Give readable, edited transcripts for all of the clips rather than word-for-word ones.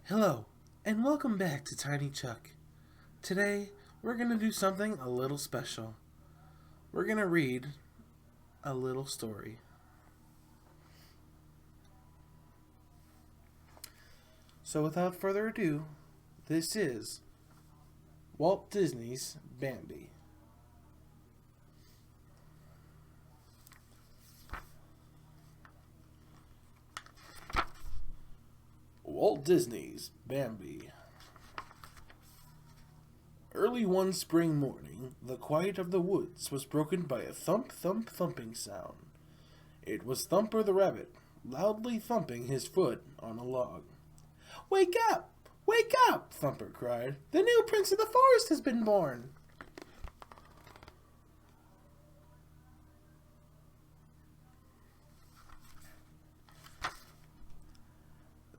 Hello, and welcome back to Tiny Chuck. Today, we're going to do something a little special. We're going to read a little story. So without further ado, this is Walt Disney's Bambi. Walt Disney's Bambi. Early one spring morning, the quiet of the woods was broken by a thump, thump, thumping sound. It was Thumper the Rabbit, loudly thumping his foot on a log. "Wake up! Wake up!" Thumper cried. "The new Prince of the Forest has been born!"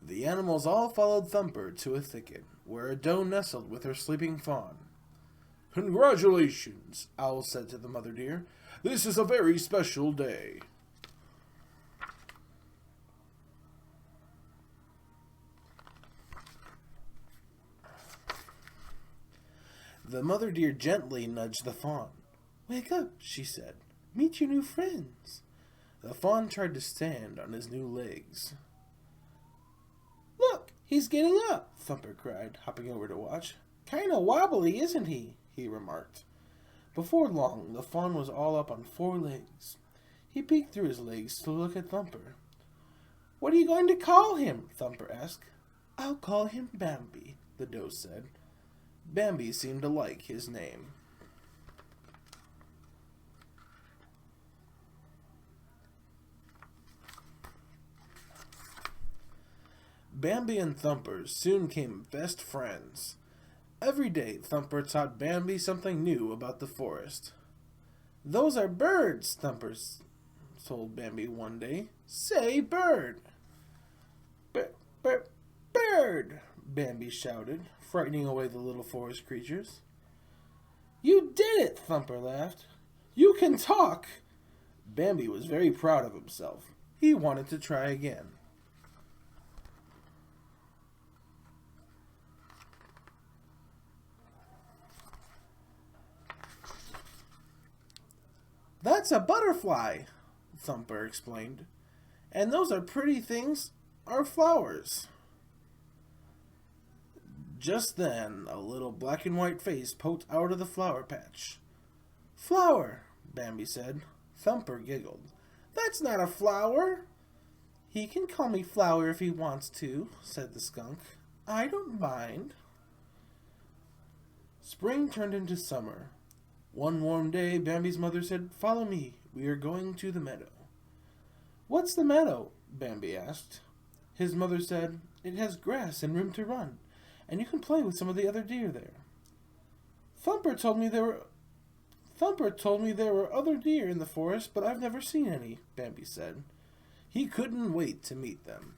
The animals all followed Thumper to a thicket, where a doe nestled with her sleeping fawn. "Congratulations," Owl said to the mother deer. "This is a very special day." The mother deer gently nudged the fawn. "Wake up," she said. "Meet your new friends." The fawn tried to stand on his new legs. "Look, he's getting up," Thumper cried, hopping over to watch. "Kinda wobbly, isn't he?" he remarked. Before long, the fawn was all up on 4 legs. He peeked through his legs to look at Thumper. "What are you going to call him?" Thumper asked. "I'll call him Bambi," the doe said. Bambi seemed to like his name. Bambi and Thumper soon became best friends. Every day, Thumper taught Bambi something new about the forest. "Those are birds," Thumper told Bambi one day. "Say bird." Bird," Bambi shouted, frightening away the little forest creatures. "You did it," Thumper laughed. "You can talk." Bambi was very proud of himself. He wanted to try again. "That's a butterfly," Thumper explained. "And those are pretty things are flowers." Just then, a little black and white face poked out of the flower patch. "Flower," Bambi said. Thumper giggled. "That's not a flower." "He can call me Flower if he wants to," said the skunk. "I don't mind." Spring turned into summer. One warm day, Bambi's mother said, "Follow me. We are going to the meadow." "What's the meadow?" Bambi asked. His mother said, "It has grass and room to run, and you can play with some of the other deer there." Thumper told me there were other deer in the forest, but I've never seen any," Bambi said. He couldn't wait to meet them.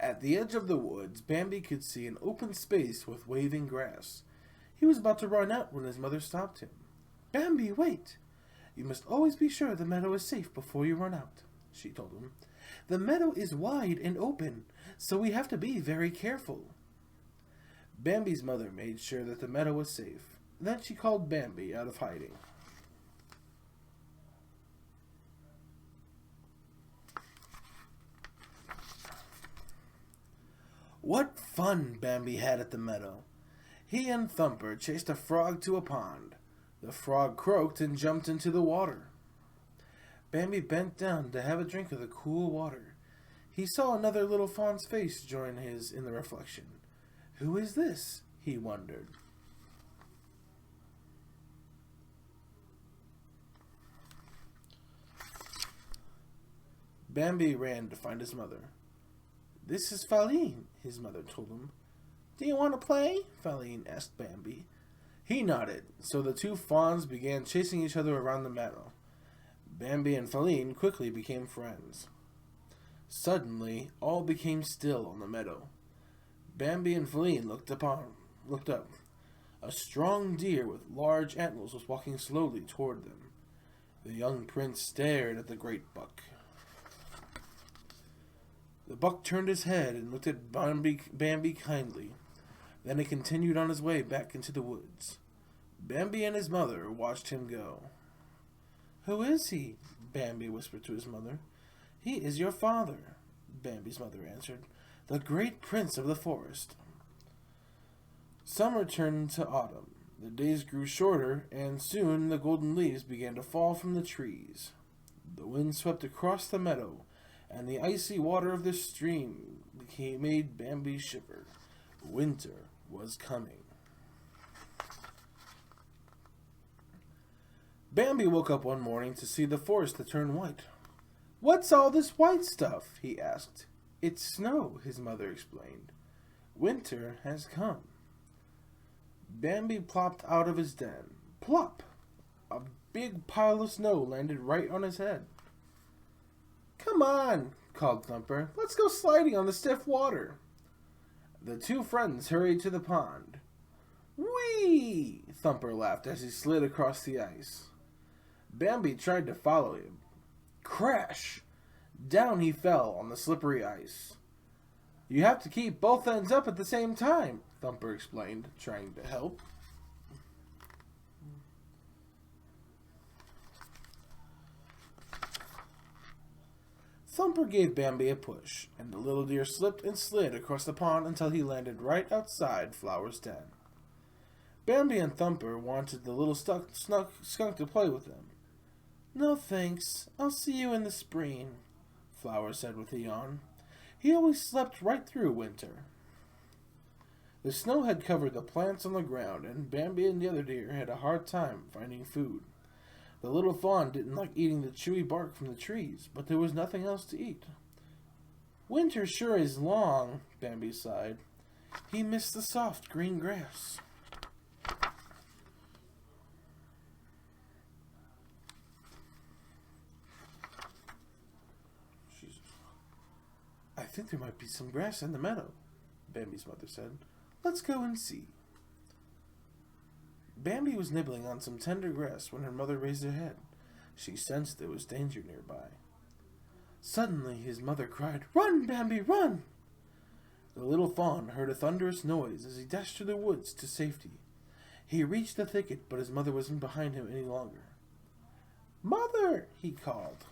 At the edge of the woods, Bambi could see an open space with waving grass. He was about to run out when his mother stopped him. "Bambi, wait! You must always be sure the meadow is safe before you run out," she told him. "The meadow is wide and open, so we have to be very careful." Bambi's mother made sure that the meadow was safe. Then she called Bambi out of hiding. What fun Bambi had at the meadow! He and Thumper chased a frog to a pond. The frog croaked and jumped into the water. Bambi bent down to have a drink of the cool water. He saw another little fawn's face join his in the reflection. "Who is this?" he wondered. Bambi ran to find his mother. "This is Faline," his mother told him. "Do you want to play?" Faline asked Bambi. He nodded, so the two fawns began chasing each other around the meadow. Bambi and Feline quickly became friends. Suddenly, all became still on the meadow. Bambi and Feline looked up. A strong deer with large antlers was walking slowly toward them. The young prince stared at the great buck. The buck turned his head and looked at Bambi kindly. Then he continued on his way back into the woods. Bambi and his mother watched him go. "Who is he?" Bambi whispered to his mother. "He is your father," Bambi's mother answered. "The great prince of the forest." Summer turned to autumn. The days grew shorter, and soon the golden leaves began to fall from the trees. The wind swept across the meadow, and the icy water of the stream made Bambi shiver. Winter was coming. Bambi woke up one morning to see the forest that turned white. "What's all this white stuff?" he asked. "It's snow," his mother explained. "Winter has come." Bambi plopped out of his den. Plop! A big pile of snow landed right on his head. "Come on," called Thumper. "Let's go sliding on the stiff water." The two friends hurried to the pond. "Whee!" Thumper laughed as he slid across the ice. Bambi tried to follow him. Crash! Down he fell on the slippery ice. "You have to keep both ends up at the same time," Thumper explained, trying to help. Thumper gave Bambi a push, and the little deer slipped and slid across the pond until he landed right outside Flower's den. Bambi and Thumper wanted the little skunk to play with them. "No thanks, I'll see you in the spring," Flower said with a yawn. He always slept right through winter. The snow had covered the plants on the ground, and Bambi and the other deer had a hard time finding food. The little fawn didn't like eating the chewy bark from the trees, but there was nothing else to eat. "Winter sure is long," Bambi sighed. He missed the soft green grass. "I think there might be some grass in the meadow," Bambi's mother said. "Let's go and see." Bambi was nibbling on some tender grass when her mother raised her head. She sensed there was danger nearby. Suddenly his mother cried, "Run, Bambi, run!" The little fawn heard a thunderous noise as he dashed through the woods to safety. He reached the thicket, but his mother wasn't behind him any longer. "Mother!" he called.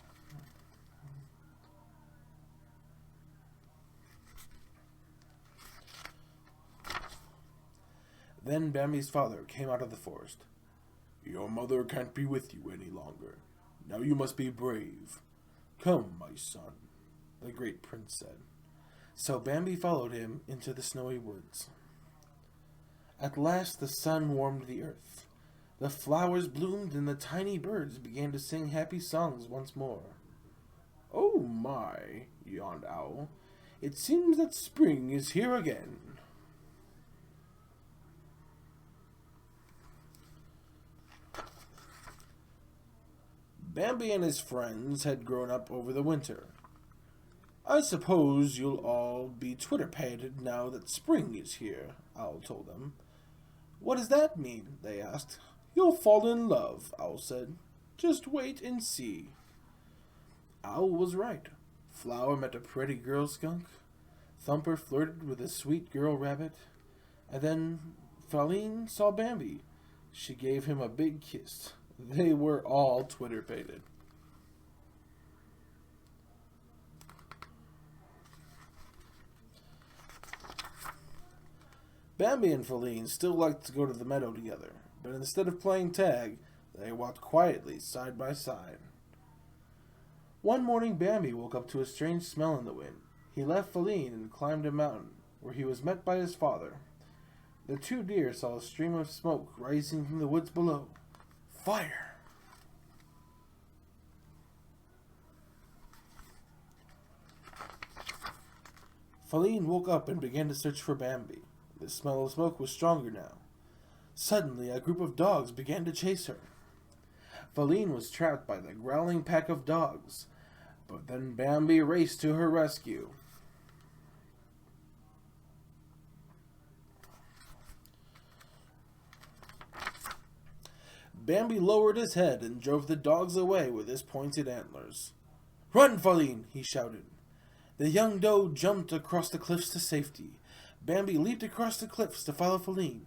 Then Bambi's father came out of the forest. "Your mother can't be with you any longer. Now you must be brave. Come, my son," the great prince said. So Bambi followed him into the snowy woods. At last the sun warmed the earth. The flowers bloomed and the tiny birds began to sing happy songs once more. "Oh my," yawned Owl. "It seems that spring is here again." Bambi and his friends had grown up over the winter. "I suppose you'll all be twitter-pated now that spring is here," Owl told them. "What does that mean?" they asked. "You'll fall in love," Owl said. "Just wait and see." Owl was right. Flower met a pretty girl skunk. Thumper flirted with a sweet girl rabbit. And then Feline saw Bambi. She gave him a big kiss. They were all twitter-pated. Bambi and Feline still liked to go to the meadow together, but instead of playing tag, they walked quietly side by side. One morning Bambi woke up to a strange smell in the wind. He left Feline and climbed a mountain, where he was met by his father. The two deer saw a stream of smoke rising from the woods below. Fire! Feline woke up and began to search for Bambi. The smell of smoke was stronger now. Suddenly, a group of dogs began to chase her. Feline was trapped by the growling pack of dogs, but then Bambi raced to her rescue. Bambi lowered his head and drove the dogs away with his pointed antlers. "Run, Feline!" he shouted. The young doe jumped across the cliffs to safety. Bambi leaped across the cliffs to follow Feline.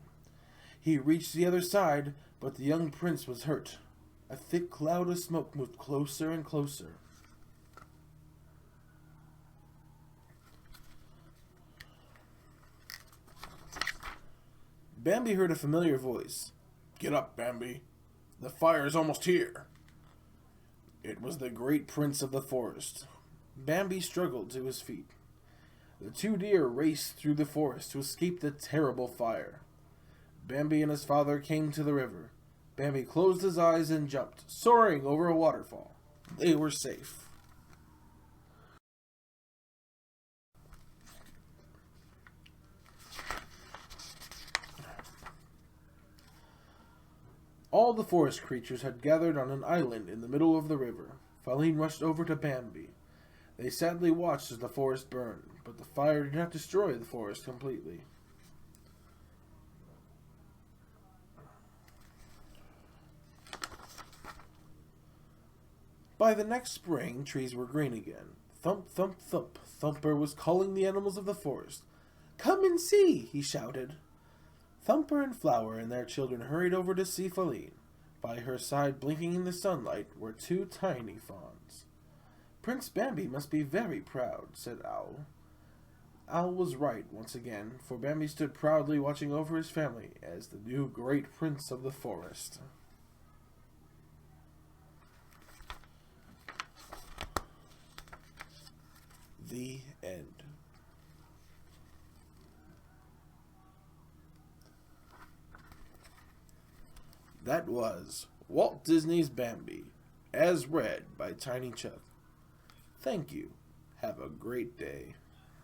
He reached the other side, but the young prince was hurt. A thick cloud of smoke moved closer and closer. Bambi heard a familiar voice. "Get up, Bambi. The fire is almost here." It was the great prince of the forest. Bambi struggled to his feet. The two deer raced through the forest to escape the terrible fire. Bambi and his father came to the river. Bambi closed his eyes and jumped, soaring over a waterfall. They were safe. All the forest creatures had gathered on an island in the middle of the river. Feline rushed over to Bambi. They sadly watched as the forest burned, but the fire did not destroy the forest completely. By the next spring, trees were green again. Thump, thump, thump. Thumper was calling the animals of the forest. "Come and see!" he shouted. Thumper and Flower and their children hurried over to see Feline. By her side, blinking in the sunlight, were two tiny fawns. "Prince Bambi must be very proud," said Owl. Owl was right once again, for Bambi stood proudly watching over his family as the new great prince of the forest. The end. That was Walt Disney's Bambi, as read by Tiny Chuck. Thank you. Have a great day.